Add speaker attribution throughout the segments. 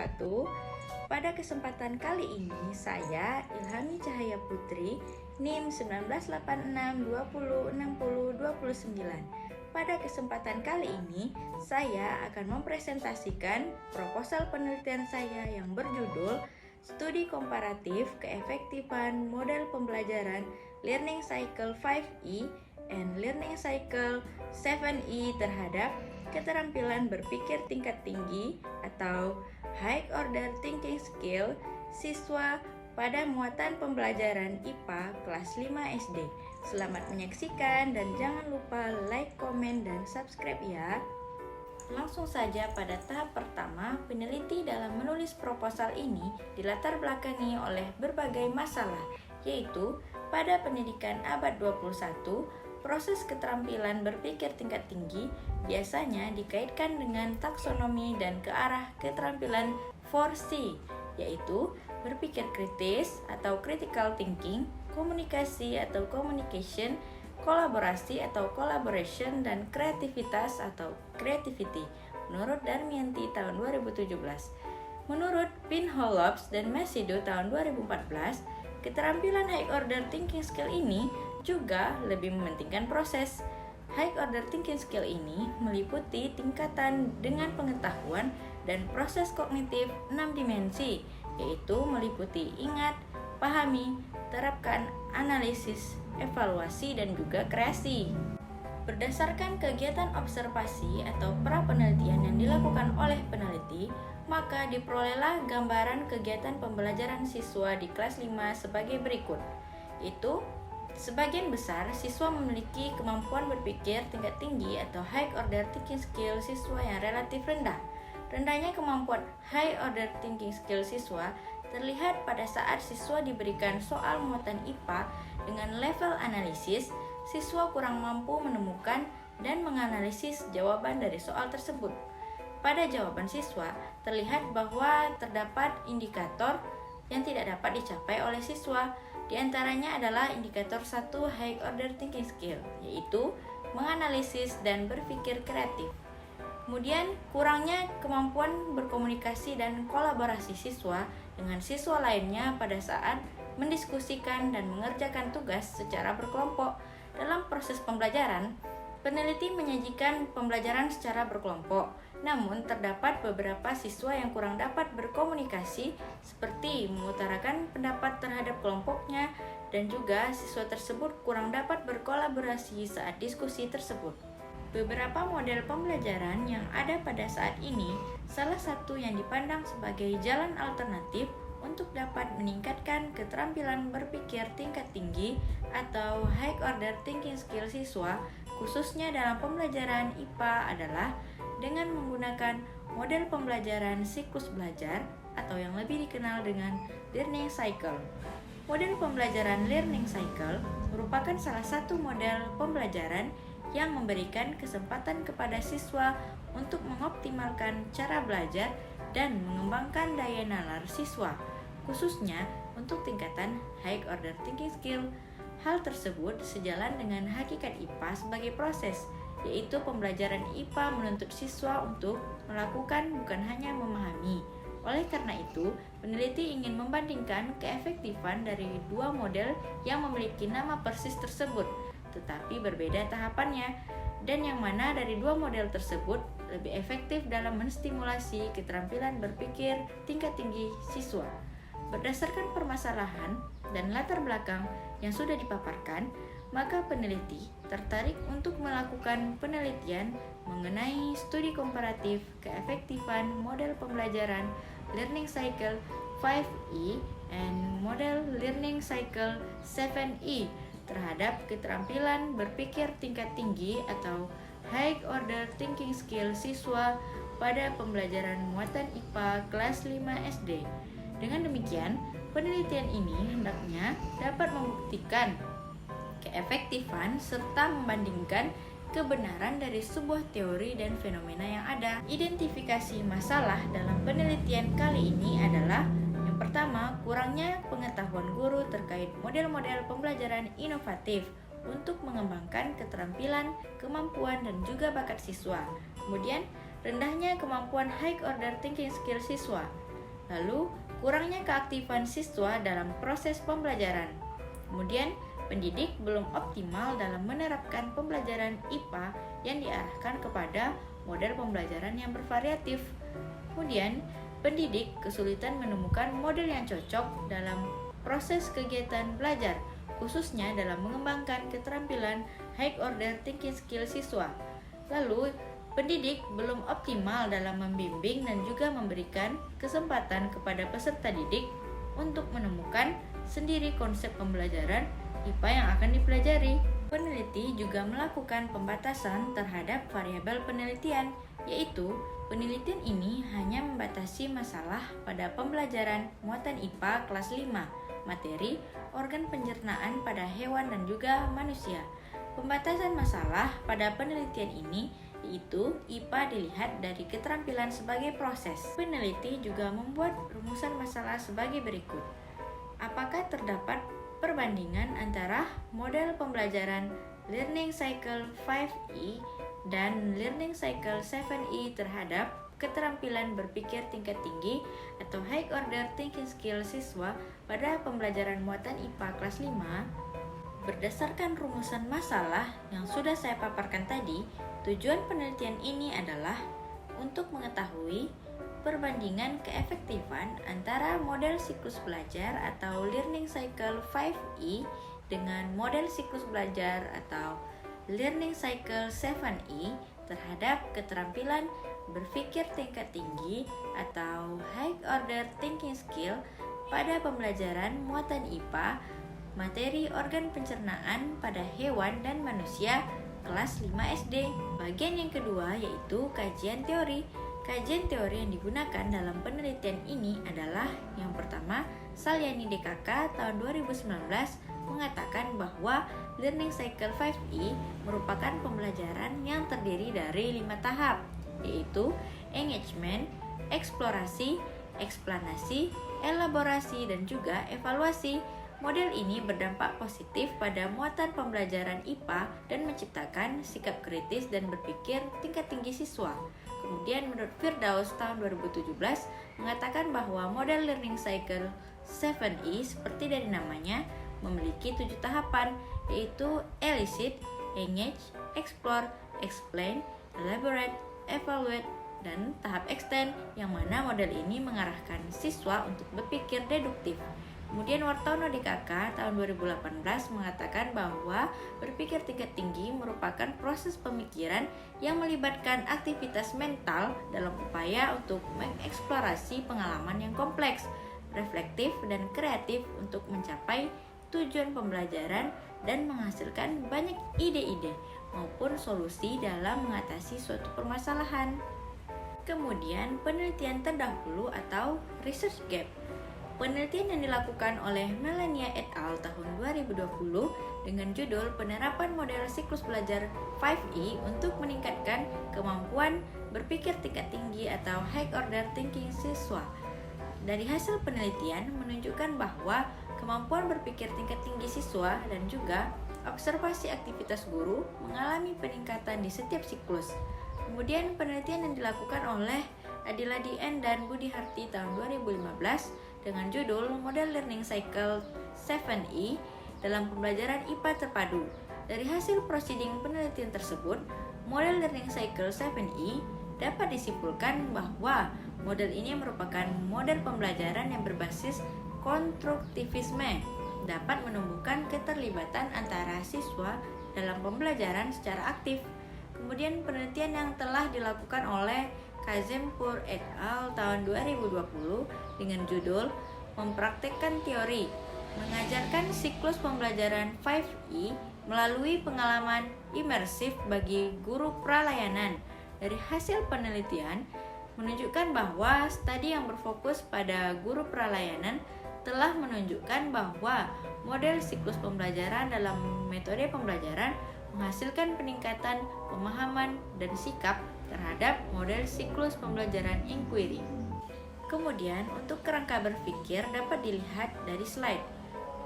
Speaker 1: wabarakatuh. Pada kesempatan kali ini saya Ilhami Cahaya Putri, NIM 1986206029. Pada kesempatan kali ini saya akan mempresentasikan proposal penelitian saya yang berjudul Studi Komparatif Keefektifan Model Pembelajaran Learning Cycle 5E and Learning Cycle 7E terhadap keterampilan berpikir tingkat tinggi atau High Order Thinking Skill siswa pada muatan pembelajaran IPA kelas 5 SD. Selamat menyaksikan dan jangan lupa like, komen, dan subscribe ya. Langsung saja pada tahap pertama, peneliti dalam menulis proposal ini dilatar belakangi oleh berbagai masalah, yaitu pada pendidikan abad 21, proses keterampilan berpikir tingkat tinggi biasanya dikaitkan dengan taksonomi dan ke arah keterampilan 4C, yaitu berpikir kritis atau critical thinking, komunikasi atau communication, kolaborasi atau collaboration, dan kreativitas atau creativity, menurut Darmianti tahun 2017. Menurut Pinhollops dan Macedo tahun 2014, keterampilan high order thinking skill ini juga lebih mementingkan proses. High order thinking skill ini meliputi tingkatan dengan pengetahuan dan proses kognitif 6 dimensi, yaitu meliputi ingat, pahami, terapkan, analisis, evaluasi, dan juga kreasi. Berdasarkan kegiatan observasi atau pra-penelitian yang dilakukan oleh peneliti, maka diperolehlah gambaran kegiatan pembelajaran siswa di kelas 5 sebagai berikut. Itu sebagian besar siswa memiliki kemampuan berpikir tingkat tinggi atau high order thinking skill siswa yang relatif rendah. Rendahnya kemampuan high order thinking skill siswa terlihat pada saat siswa diberikan soal muatan IPA dengan level analisis, siswa kurang mampu menemukan dan menganalisis jawaban dari soal tersebut. Pada jawaban siswa, terlihat bahwa terdapat indikator yang tidak dapat dicapai oleh siswa. Di antaranya adalah indikator 1 high order thinking skill, yaitu menganalisis dan berpikir kreatif. Kemudian, kurangnya kemampuan berkomunikasi dan kolaborasi siswa dengan siswa lainnya pada saat mendiskusikan dan mengerjakan tugas secara berkelompok. Dalam proses pembelajaran, peneliti menyajikan pembelajaran secara berkelompok. Namun, terdapat beberapa siswa yang kurang dapat berkomunikasi seperti mengutarakan pendapat terhadap kelompoknya, dan juga siswa tersebut kurang dapat berkolaborasi saat diskusi tersebut. Beberapa model pembelajaran yang ada pada saat ini, salah satu yang dipandang sebagai jalan alternatif untuk dapat meningkatkan keterampilan berpikir tingkat tinggi atau high order thinking skill siswa, khususnya dalam pembelajaran IPA adalah dengan menggunakan model pembelajaran siklus belajar atau yang lebih dikenal dengan learning cycle. Model pembelajaran learning cycle merupakan salah satu model pembelajaran yang memberikan kesempatan kepada siswa untuk mengoptimalkan cara belajar dan mengembangkan daya nalar siswa, khususnya untuk tingkatan high order thinking skill. Hal tersebut sejalan dengan hakikat IPA sebagai proses, yaitu pembelajaran IPA menuntut siswa untuk melakukan bukan hanya memahami. Oleh karena itu, peneliti ingin membandingkan keefektifan dari dua model yang memiliki nama persis tersebut, tetapi berbeda tahapannya, dan yang mana dari dua model tersebut lebih efektif dalam menstimulasi keterampilan berpikir tingkat tinggi siswa. Berdasarkan permasalahan dan latar belakang yang sudah dipaparkan, maka peneliti tertarik untuk melakukan penelitian mengenai studi komparatif keefektifan model pembelajaran Learning Cycle 5E and model Learning Cycle 7E terhadap keterampilan berpikir tingkat tinggi atau High Order Thinking Skill siswa pada pembelajaran muatan IPA kelas 5 SD. Dengan demikian, penelitian ini hendaknya dapat membuktikan keefektifan serta membandingkan kebenaran dari sebuah teori dan fenomena yang ada. Identifikasi masalah dalam penelitian kali ini adalah yang pertama, kurangnya pengetahuan guru terkait model-model pembelajaran inovatif untuk mengembangkan keterampilan, kemampuan, dan juga bakat siswa. Kemudian, rendahnya kemampuan high order thinking skill siswa. Lalu, kurangnya keaktifan siswa dalam proses pembelajaran. Kemudian, pendidik belum optimal dalam menerapkan pembelajaran IPA yang diarahkan kepada model pembelajaran yang bervariatif. Kemudian, pendidik kesulitan menemukan model yang cocok dalam proses kegiatan belajar, khususnya dalam mengembangkan keterampilan high order thinking skill siswa. Lalu, pendidik belum optimal dalam membimbing dan juga memberikan kesempatan kepada peserta didik untuk menemukan sendiri konsep pembelajaran IPA yang akan dipelajari. Peneliti juga melakukan pembatasan terhadap variabel penelitian, yaitu penelitian ini hanya membatasi masalah pada pembelajaran muatan IPA kelas 5, materi organ pencernaan pada hewan dan juga manusia. Pembatasan masalah pada penelitian ini yaitu IPA dilihat dari keterampilan sebagai proses. Peneliti juga membuat rumusan masalah sebagai berikut. Apakah terdapat perbandingan antara model pembelajaran Learning Cycle 5E dan Learning Cycle 7E terhadap keterampilan berpikir tingkat tinggi atau high order thinking skill siswa pada pembelajaran muatan IPA kelas 5? Berdasarkan rumusan masalah yang sudah saya paparkan tadi, tujuan penelitian ini adalah untuk mengetahui perbandingan keefektifan antara model siklus belajar atau Learning Cycle 5E dengan model siklus belajar atau Learning Cycle 7E terhadap keterampilan berpikir tingkat tinggi atau high order thinking skill pada pembelajaran muatan IPA materi organ pencernaan pada hewan dan manusia kelas 5 SD. Bagian yang kedua yaitu kajian teori. Kajian teori yang digunakan dalam penelitian ini adalah yang pertama, Salyani DKK tahun 2019 mengatakan bahwa Learning Cycle 5E merupakan pembelajaran yang terdiri dari 5 tahap, yaitu engagement, eksplorasi, eksplanasi, elaborasi, dan juga evaluasi. Model ini berdampak positif pada muatan pembelajaran IPA dan menciptakan sikap kritis dan berpikir tingkat tinggi siswa. Kemudian menurut Firdaus tahun 2017 mengatakan bahwa model Learning Cycle 7E seperti dari namanya memiliki 7 tahapan, yaitu elicit, engage, explore, explain, elaborate, evaluate, dan tahap extend, yang mana model ini mengarahkan siswa untuk berpikir deduktif. Kemudian Wartono DKK tahun 2018 mengatakan bahwa berpikir tingkat tinggi merupakan proses pemikiran yang melibatkan aktivitas mental dalam upaya untuk mengeksplorasi pengalaman yang kompleks, reflektif, dan kreatif untuk mencapai tujuan pembelajaran dan menghasilkan banyak ide-ide maupun solusi dalam mengatasi suatu permasalahan. Kemudian penelitian terdahulu atau research gap. Penelitian yang dilakukan oleh Melania et al. Tahun 2020 dengan judul Penerapan Model Siklus Belajar 5E untuk meningkatkan kemampuan berpikir tingkat tinggi atau high order thinking siswa. Dari hasil penelitian menunjukkan bahwa kemampuan berpikir tingkat tinggi siswa dan juga observasi aktivitas guru mengalami peningkatan di setiap siklus. Kemudian penelitian yang dilakukan oleh Adila Dien dan Budi Harti tahun 2015 dengan judul Model Learning Cycle 7E dalam pembelajaran IPA terpadu. Dari hasil proceeding penelitian tersebut, model Learning Cycle 7E dapat disimpulkan bahwa model ini merupakan model pembelajaran yang berbasis konstruktivisme, dapat menumbuhkan keterlibatan antara siswa dalam pembelajaran secara aktif. Kemudian penelitian yang telah dilakukan oleh Kazempur et al. Tahun 2020 dengan judul Mempraktekkan Teori, mengajarkan siklus pembelajaran 5E melalui pengalaman imersif bagi guru pralayanan. Dari hasil penelitian menunjukkan bahwa studi yang berfokus pada guru pralayanan telah menunjukkan bahwa model siklus pembelajaran dalam metode pembelajaran menghasilkan peningkatan pemahaman dan sikap terhadap model siklus pembelajaran inquiry. Kemudian, untuk kerangka berpikir dapat dilihat dari slide.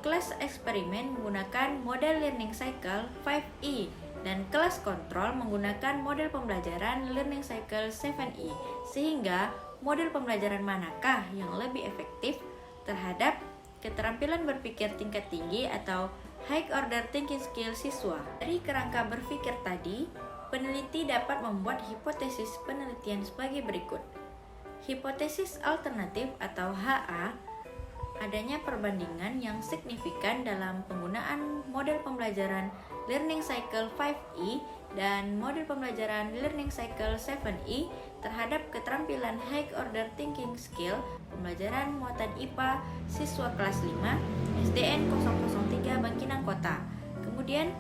Speaker 1: Kelas eksperimen menggunakan model Learning Cycle 5E dan kelas kontrol menggunakan model pembelajaran Learning Cycle 7E, sehingga model pembelajaran manakah yang lebih efektif terhadap keterampilan berpikir tingkat tinggi atau high order thinking skill siswa. Dari kerangka berpikir tadi, peneliti dapat membuat hipotesis penelitian sebagai berikut. Hipotesis alternatif atau HA, adanya perbandingan yang signifikan dalam penggunaan model pembelajaran Learning Cycle 5E dan model pembelajaran Learning Cycle 7E terhadap keterampilan High Order Thinking Skill pembelajaran muatan IPA siswa kelas 5 SDN 003 Bangkinang Kota. Kemudian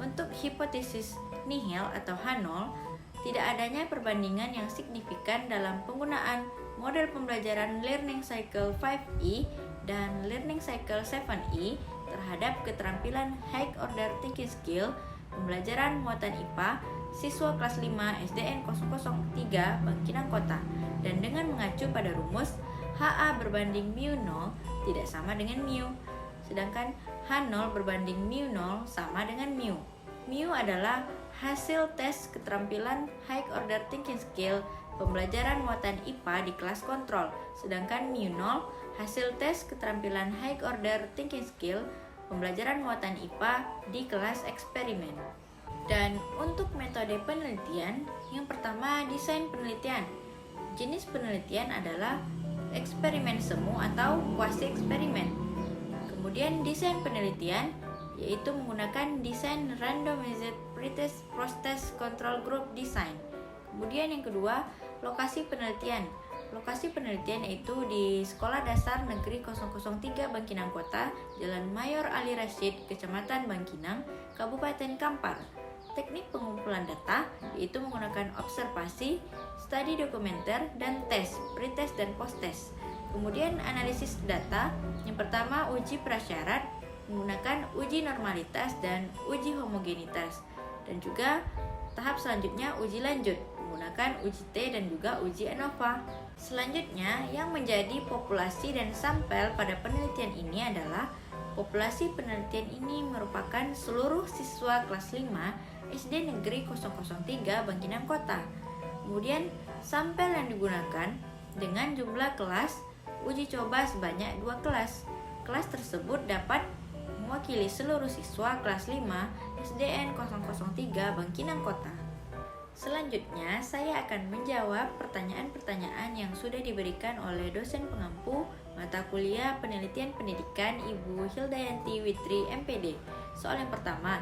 Speaker 1: untuk hipotesis nihil atau H0, tidak adanya perbandingan yang signifikan dalam penggunaan model pembelajaran Learning Cycle 5E dan Learning Cycle 7E terhadap keterampilan High Order Thinking Skill pembelajaran muatan IPA siswa kelas 5 SDN 003 Bangkinang Kota. Dan dengan mengacu pada rumus HA berbanding mu 0 tidak sama dengan mu, sedangkan H0 berbanding mu 0 sama dengan mu. Mu adalah hasil tes keterampilan High Order Thinking Skill pembelajaran muatan IPA di kelas kontrol, sedangkan mu 0 hasil tes keterampilan High Order Thinking Skill pembelajaran muatan IPA di kelas eksperimen. Dan untuk metode penelitian, yang pertama desain penelitian. Jenis penelitian adalah eksperimen semu atau kuasi eksperimen. Kemudian desain penelitian yaitu menggunakan desain randomized pretest process control group design. Kemudian yang kedua, lokasi penelitian. Lokasi penelitian yaitu di Sekolah Dasar Negeri 003 Bangkinang Kota, Jalan Mayor Ali Rasyid, Kecamatan Bangkinang, Kabupaten Kampar. Teknik pengumpulan data yaitu menggunakan observasi, studi dokumenter, dan tes, pretest dan post-test. Kemudian analisis data, yang pertama uji prasyarat, menggunakan uji normalitas dan uji homogenitas. Dan juga tahap selanjutnya uji lanjut, menggunakan uji T dan juga uji ANOVA. Selanjutnya, yang menjadi populasi dan sampel pada penelitian ini adalah populasi penelitian ini merupakan seluruh siswa kelas 5 SD Negeri 003 Bangkinang Kota. Kemudian, sampel yang digunakan dengan jumlah kelas uji coba sebanyak 2 kelas. Kelas tersebut dapat mewakili seluruh siswa kelas 5 SDN 003 Bangkinang Kota. Selanjutnya, saya akan menjawab pertanyaan-pertanyaan yang sudah diberikan oleh dosen pengampu mata kuliah penelitian pendidikan Ibu Hildayanti Witri MPD. Soal yang pertama,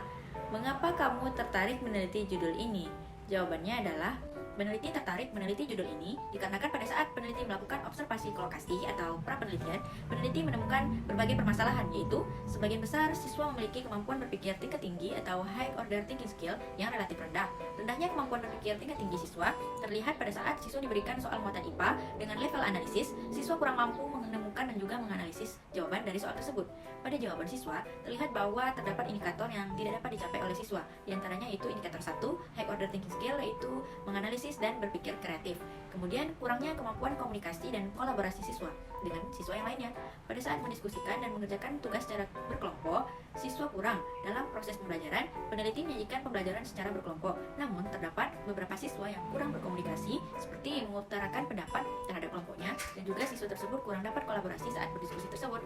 Speaker 1: mengapa kamu tertarik meneliti judul ini? Jawabannya adalah, peneliti tertarik meneliti judul ini dikarenakan pada saat peneliti melakukan observasi kolokasi atau pra-penelitian, peneliti menemukan berbagai permasalahan, yaitu sebagian besar siswa memiliki kemampuan berpikir tingkat tinggi atau high order thinking skill yang relatif rendah. Rendahnya kemampuan berpikir tingkat tinggi siswa terlihat pada saat siswa diberikan soal muatan IPA dengan level analisis, siswa kurang mampu menemukan dan juga menganalisis jawaban dari soal tersebut. Pada jawaban siswa, terlihat bahwa terdapat indikator yang tidak dapat dicapai oleh siswa. Di antaranya itu indikator 1, high order thinking skill, yaitu menganalisis dan berpikir kreatif. Kemudian kurangnya kemampuan komunikasi dan kolaborasi siswa dengan siswa yang lainnya. Pada saat mendiskusikan dan mengerjakan tugas secara berkelompok, siswa kurang dalam proses pembelajaran. Peneliti menyajikan pembelajaran secara berkelompok, namun terdapat beberapa siswa yang kurang berkomunikasi seperti mengutarakan pendapat terhadap kelompoknya, dan juga siswa tersebut kurang dapat kolaborasi saat berdiskusi tersebut.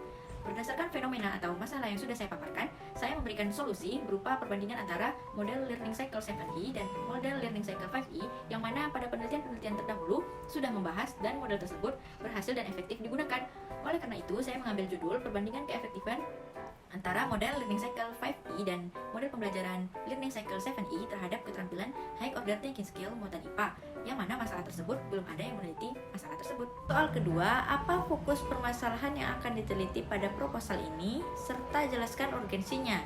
Speaker 1: Berdasarkan fenomena atau masalah yang sudah saya paparkan, saya memberikan solusi berupa perbandingan antara model Learning Cycle 7E dan model Learning Cycle 5E, yang mana pada penelitian-penelitian terdahulu sudah membahas dan model tersebut berhasil dan efektif digunakan. Oleh karena itu, saya mengambil judul perbandingan keefektifan antara model Learning Cycle 5E dan model pembelajaran Learning Cycle 7E terhadap keterampilan High Order Thinking Skill muatan IPA, yang mana masalah tersebut belum ada yang meneliti masalah tersebut. Soal kedua, apa fokus permasalahan yang akan diteliti pada proposal ini, serta jelaskan urgensinya?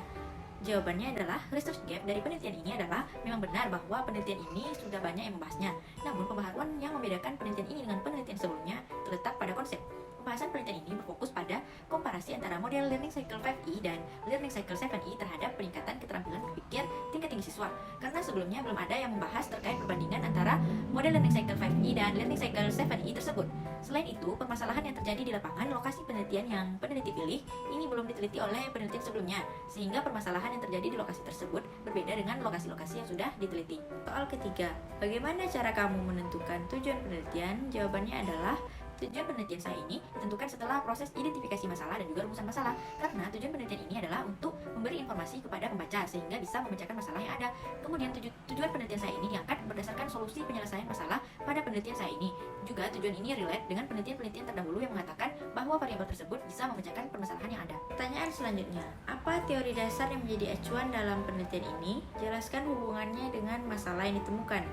Speaker 1: Jawabannya adalah, research gap dari penelitian ini adalah memang benar bahwa penelitian ini sudah banyak yang membahasnya. Namun, pembaharuan yang membedakan penelitian ini dengan penelitian sebelumnya terletak pada konsep. Pembahasan penelitian ini berfokus pada komparasi antara model Learning Cycle 5E dan Learning Cycle 7E terhadap peningkatan keterampilan berpikir tingkat tinggi siswa. Karena sebelumnya belum ada yang membahas terkait perbandingan antara model Learning Cycle 5E dan Learning Cycle 7E tersebut. Selain itu, permasalahan yang terjadi di lapangan lokasi penelitian yang peneliti pilih ini belum diteliti oleh penelitian sebelumnya, sehingga permasalahan yang terjadi di lokasi tersebut berbeda dengan lokasi-lokasi yang sudah diteliti. Soal ketiga, bagaimana cara kamu menentukan tujuan penelitian? Jawabannya adalah tujuan penelitian saya ini ditentukan setelah proses identifikasi masalah dan juga rumusan masalah. Karena tujuan penelitian ini adalah untuk memberi informasi kepada pembaca sehingga bisa memecahkan masalah yang ada. Kemudian tujuan penelitian saya ini diangkat berdasarkan solusi penyelesaian masalah pada penelitian saya ini. Juga tujuan ini relate dengan penelitian-penelitian terdahulu yang mengatakan bahwa variabel tersebut bisa memecahkan permasalahan yang ada. Pertanyaan selanjutnya, apa teori dasar yang menjadi acuan dalam penelitian ini? Jelaskan hubungannya dengan masalah yang ditemukan.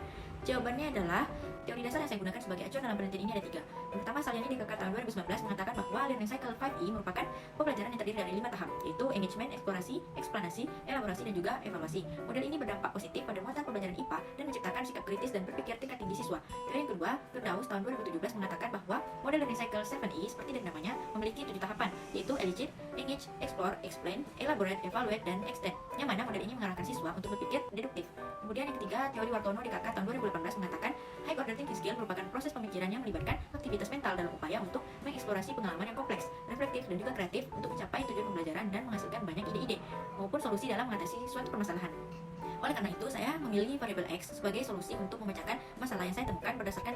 Speaker 1: Jawabannya adalah teori dasar yang saya gunakan sebagai acuan dalam penelitian ini ada 3. Yang pertama, Saliani di KK tahun 2019 mengatakan bahwa Learning Cycle 5E merupakan pembelajaran yang terdiri dari 5 tahap, yaitu engagement, eksplorasi, eksplanasi, elaborasi, dan juga evaluasi. Model ini berdampak positif pada muatan pembelajaran IPA dan menciptakan sikap kritis dan berpikir tingkat tinggi siswa. Teori yang kedua, Firdaus tahun 2017 mengatakan bahwa model Learning Cycle 7E seperti dari namanya memiliki 7 tahapan, yaitu elicit, engage, explore, explain, elaborate, evaluate, dan extend, yang mana model ini mengarahkan siswa untuk berpikir deduktif. Kemudian yang ketiga, teori Wartono di KK tahun 2018 mengatakan high order thinking skill merupakan proses pemikiran yang melibatkan aktivitas mental dalam upaya untuk mengeksplorasi pengalaman yang kompleks, reflektif, dan juga kreatif untuk mencapai tujuan pembelajaran dan menghasilkan banyak ide-ide maupun solusi dalam mengatasi suatu permasalahan. Oleh karena itu, saya memilih variabel X sebagai solusi untuk memecahkan masalah yang saya temukan berdasarkan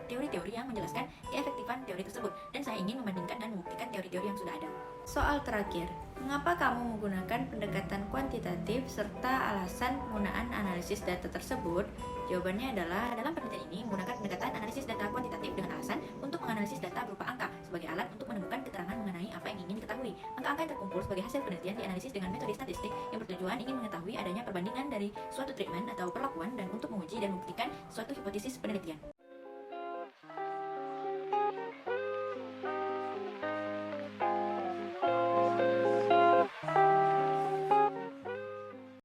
Speaker 1: teori-teori yang menjelaskan keefektifan teori tersebut, dan saya ingin membandingkan dan membuktikan teori-teori yang sudah ada. Soal terakhir, mengapa kamu menggunakan pendekatan kuantitatif serta alasan penggunaan analisis data tersebut? Jawabannya adalah dalam penelitian ini menggunakan pendekatan analisis data kuantitatif dengan alasan untuk menganalisis data berupa angka sebagai alat untuk menemukan keterangan mengenai apa yang ingin diketahui. Angka-angka yang terkumpul sebagai hasil penelitian dianalisis dengan metode statistik yang bertujuan ingin mengetahui adanya perbandingan dari suatu treatment atau perlakuan dan untuk menguji dan membuktikan suatu hipotesis penelitian.